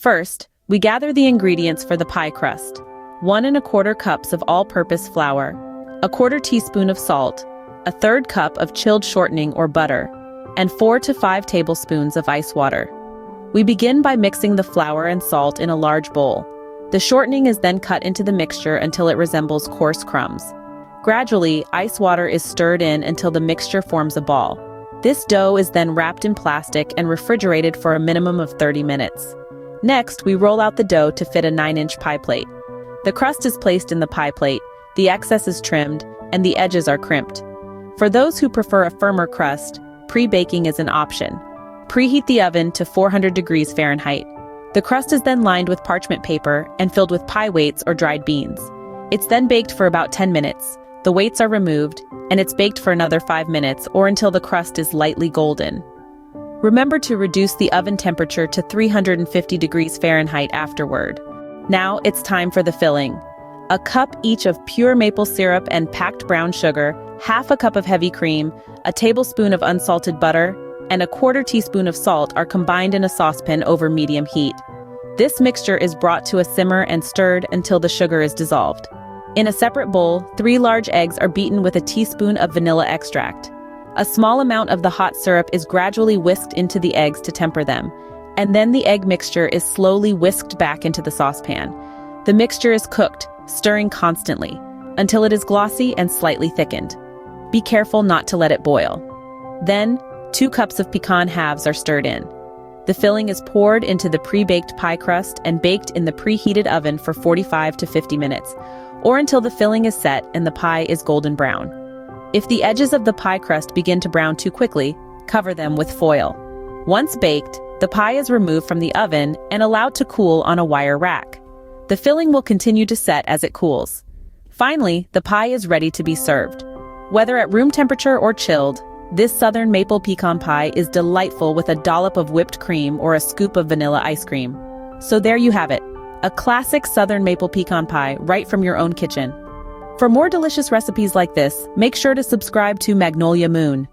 First, we gather the ingredients for the pie crust. 1¼ cups of all-purpose flour, 1/4 teaspoon of salt, 1/3 cup of chilled shortening or butter, and 4 to 5 tablespoons of ice water. We begin by mixing the flour and salt in a large bowl. The shortening is then cut into the mixture until it resembles coarse crumbs. Gradually, ice water is stirred in until the mixture forms a ball. This dough is then wrapped in plastic and refrigerated for a minimum of 30 minutes. Next, we roll out the dough to fit a 9-inch pie plate. The crust is placed in the pie plate, the excess is trimmed, and the edges are crimped. For those who prefer a firmer crust, pre-baking is an option. Preheat the oven to 400 degrees Fahrenheit. The crust is then lined with parchment paper and filled with pie weights or dried beans. It's then baked for about 10 minutes. The weights are removed, and it's baked for another 5 minutes or until the crust is lightly golden. Remember to reduce the oven temperature to 350 degrees Fahrenheit afterward. Now it's time for the filling. A cup each of pure maple syrup and packed brown sugar, 1/2 cup of heavy cream, a tablespoon of unsalted butter, and 1/4 teaspoon of salt are combined in a saucepan over medium heat. This mixture is brought to a simmer and stirred until the sugar is dissolved. In a separate bowl, 3 large eggs are beaten with a teaspoon of vanilla extract. A small amount of the hot syrup is gradually whisked into the eggs to temper them, and then the egg mixture is slowly whisked back into the saucepan. The mixture is cooked, stirring constantly, until it is glossy and slightly thickened. Be careful not to let it boil. Then, 2 cups of pecan halves are stirred in. The filling is poured into the pre-baked pie crust and baked in the preheated oven for 45 to 50 minutes, or until the filling is set and the pie is golden brown. If the edges of the pie crust begin to brown too quickly, cover them with foil. Once baked, the pie is removed from the oven and allowed to cool on a wire rack. The filling will continue to set as it cools. Finally, the pie is ready to be served. Whether at room temperature or chilled, this southern maple pecan pie is delightful with a dollop of whipped cream or a scoop of vanilla ice cream. So there you have it, a classic southern maple pecan pie right from your own kitchen. For more delicious recipes like this, make sure to subscribe to Magnolia Moon.